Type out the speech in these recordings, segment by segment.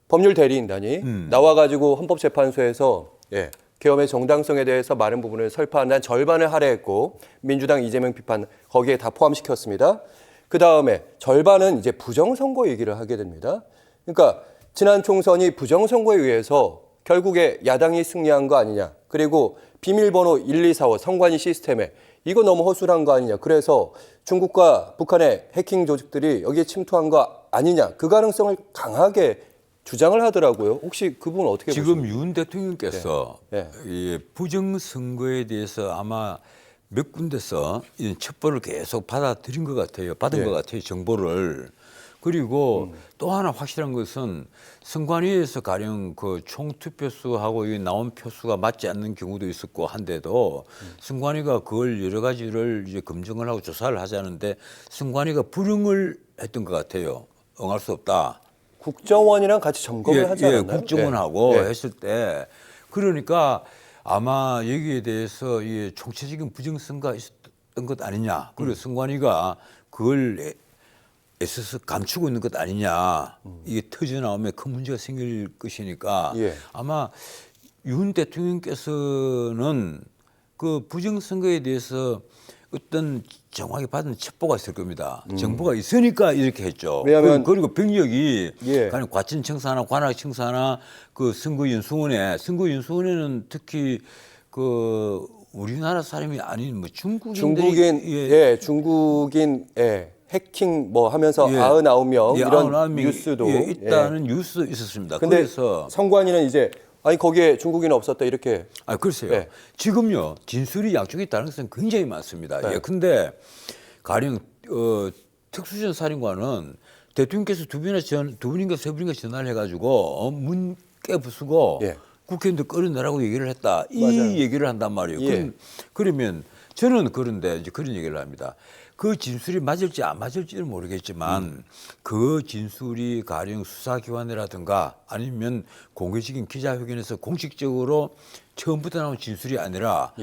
법률 대리인단이 나와가지고 헌법재판소에서 계엄의 정당성에 대해서 많은 부분을 설파한 한 절반을 할애했고 민주당 이재명 비판 거기에 다 포함시켰습니다. 그 다음에 절반은 이제 부정선거 얘기를 하게 됩니다. 그러니까 지난 총선이 부정선거에 의해서 결국에 야당이 승리한 거 아니냐. 그리고 비밀번호 1, 2, 4, 5 선관위 시스템에 이거 너무 허술한 거 아니냐. 그래서 중국과 북한의 해킹 조직들이 여기에 침투한 거 아니냐. 그 가능성을 강하게 주장을 하더라고요. 혹시 그 부분 어떻게 보십니까? 지금 윤 대통령께서 이 부정선거에 대해서 아마 몇 군데서 이 첩보를 계속 받아들인 것 같아요. 받은 것 같아요. 정보를. 그리고 또 하나 확실한 것은 선관위에서 가령 그 총투표수하고 이 나온 표수가 맞지 않는 경우도 있었고 한데도 선관위가 그걸 여러 가지를 이제 검증을 하고 조사를 하자는데 선관위가 불응을 했던 것 같아요. 응할 수 없다. 국정원이랑 같이 점검을 하지 않았나요? 국정원하고 했을 때 그러니까 아마 여기에 대해서 이 총체적인 부정선거가 있었던 것 아니냐. 그리고 선관위가 그걸 애써서 감추고 있는 것 아니냐. 이게 터져 나오면 큰 문제가 생길 것이니까 아마 윤 대통령께서는 그 부정선거에 대해서 어떤 정확히 받은 첩보가 있을 겁니다. 정보가 있으니까 이렇게 했죠. 왜냐하면 그리고 병력이 가령 과천청사나 관악청사나 그 선거윤수원에는 특히 그 우리나라 사람이 아닌 뭐 중국인들이 중국인 해킹 뭐 하면서 99명 이런 99명이 뉴스도 있다는 뉴스 있었습니다. 근데 그래서 선관위는 이제 아니 거기에 중국인 없었다 이렇게. 글쎄요. 지금요 진술이 양쪽에 있다는 것은 굉장히 많습니다. 근데 가령 특수전 사령관은 대통령께서 두 분인가 세 분인가 전화를 해가지고 문 깨부수고 국회의원들 끌어내라고 얘기를 했다. 이 얘기를 한단 말이에요. 그러면 저는 그런데 이제 그런 얘기를 합니다. 그 진술이 맞을지 안 맞을지는 모르겠지만 그 진술이 가령 수사기관이라든가 아니면 공개적인 기자회견에서 공식적으로 처음부터 나온 진술이 아니라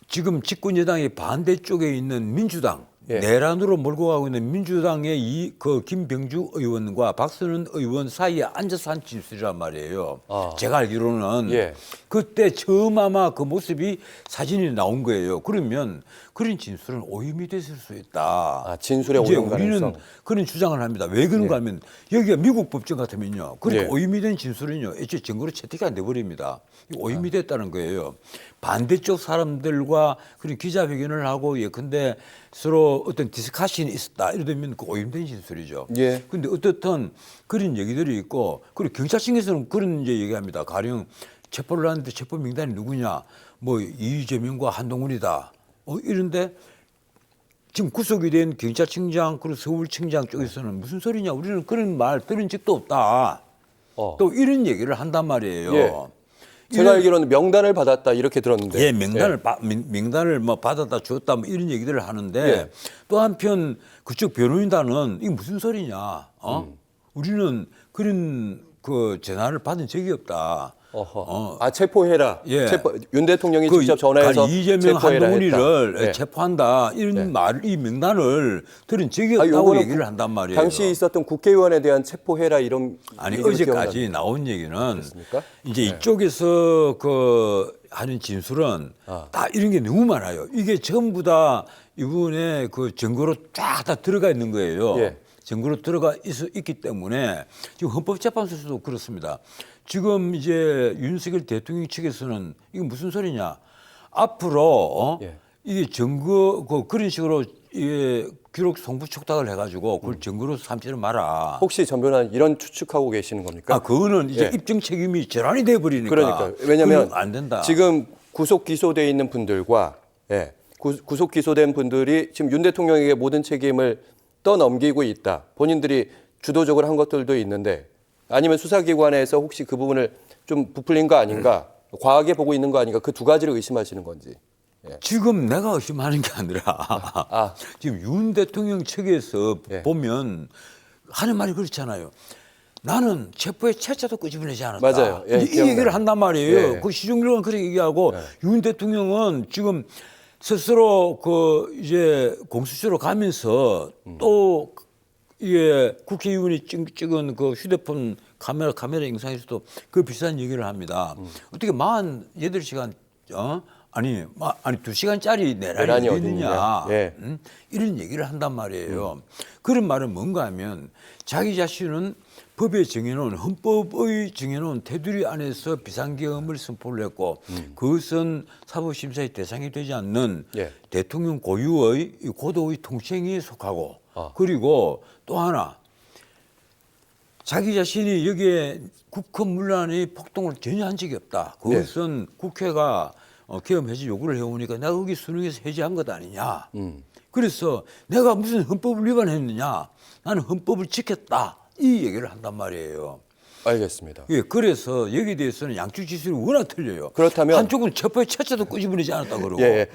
지금 집권여당의 반대쪽에 있는 민주당 내란으로 몰고 가고 있는 민주당의 그 김병주 의원과 박선은 의원 사이에 앉아서 한 진술이란 말이에요. 제가 알기로는 그때 처음 아마 그 모습이 사진이 나온 거예요. 그러면 그런 진술은 오염이 됐을 수 있다. 진술의 오염 가능성. 우리는 그런 주장을 합니다. 왜 그런가 하면 여기가 미국 법정 같으면요. 그러니까 오염이 된 진술은요. 애초에 증거로 채택이 안 돼버립니다. 오염이 됐다는 거예요. 반대쪽 사람들과 그런 기자회견을 하고 예컨대 서로 어떤 디스커션이 있었다. 이러면 그 오염된 진술이죠. 근데 어떻든 그런 얘기들이 있고 그리고 경찰청에서는 그런 이제 얘기합니다. 가령 체포를 하는데 체포 명단이 누구냐. 뭐 이재명과 한동훈이다. 이런데 지금 구속이 된 경찰청장 그리고 서울청장 쪽에서는 무슨 소리냐. 우리는 그런 말 들은 적도 없다. 또 이런 얘기를 한단 말이에요. 제가 알기로는 명단을 받았다 이렇게 들었는데. 명단을 뭐 받았다 줬다 뭐 이런 얘기들을 하는데 또 한편 그쪽 변호인단은 이게 무슨 소리냐. 우리는 그런 그 전화를 받은 적이 없다. 체포해라. 윤 대통령이 직접 전화해서 이재명 체포해라 한동훈이를 체포한다. 이런 이 명단을 들은 적이 없다고 얘기를 한단 말이에요. 당시 있었던 국회의원에 대한 체포해라 이런. 아니 어제까지 나온 얘기는 그렇습니까? 이제 이쪽에서 그 하는 진술은 다 이런 게 너무 많아요. 이게 전부 다 이분의 그 증거로 쫙 다 들어가 있는 거예요. 증거로 들어가 있기 때문에 지금 헌법재판소에서도 그렇습니다. 지금 이제 윤석열 대통령 측에서는 이게 무슨 소리냐? 앞으로 이게 증거 그런 식으로 기록 송부 촉탁을 해가지고 그걸 증거로 삼지를 마라. 혹시 전 변호사는 이런 추측하고 계시는 겁니까? 그거는 이제 입증 책임이 전환이 돼 버리니까. 그러니까 왜냐하면 안 된다. 지금 구속 기소돼 있는 분들과 구속 기소된 분들이 지금 윤 대통령에게 모든 책임을 떠넘기고 있다. 본인들이 주도적으로 한 것들도 있는데. 아니면 수사기관에서 혹시 그 부분을 좀 부풀린 거 아닌가, 과하게 보고 있는 거 아닌가, 그 두 가지를 의심하시는 건지. 지금 내가 의심하는 게 아니라 지금 윤 대통령 측에서 보면 하는 말이 그렇잖아요. 나는 체포의 채자도 끄집어내지 않았다. 맞아요. 이 얘기를 한단 말이에요. 그 시종일관 그렇게 얘기하고 윤 대통령은 지금 스스로 그 이제 공수처로 가면서 또 국회의원이 찍은 그 휴대폰 카메라 영상에서도 그 비슷한 얘기를 합니다. 어떻게 48시간 아니 2시간짜리 내란이 어디 있느냐. 예. 이런 얘기를 한단 말이에요. 그런 말은 뭔가 하면 자기 자신은 법에 정해놓은 헌법의 정해놓은 테두리 안에서 비상계엄을 선포를 했고 그것은 사법심사의 대상이 되지 않는 예. 대통령 고유의 고도의 통치행위에 속하고 아. 그리고 또 하나 자기 자신이 여기에 국헌 문란의 폭동을 전혀 한 적이 없다. 그것은 국회가 계엄 해지 요구를 해오니까 내가 거기 순응해서 해지한 것 아니냐. 그래서 내가 무슨 헌법을 위반했느냐. 나는 헌법을 지켰다. 이 얘기를 한단 말이에요. 알겠습니다. 예, 그래서 여기에 대해서는 양측 지수는 워낙 틀려요. 그렇다면- 한쪽은 첩보의 채채도 끄집어내지 않았다 그러고. 예, 예.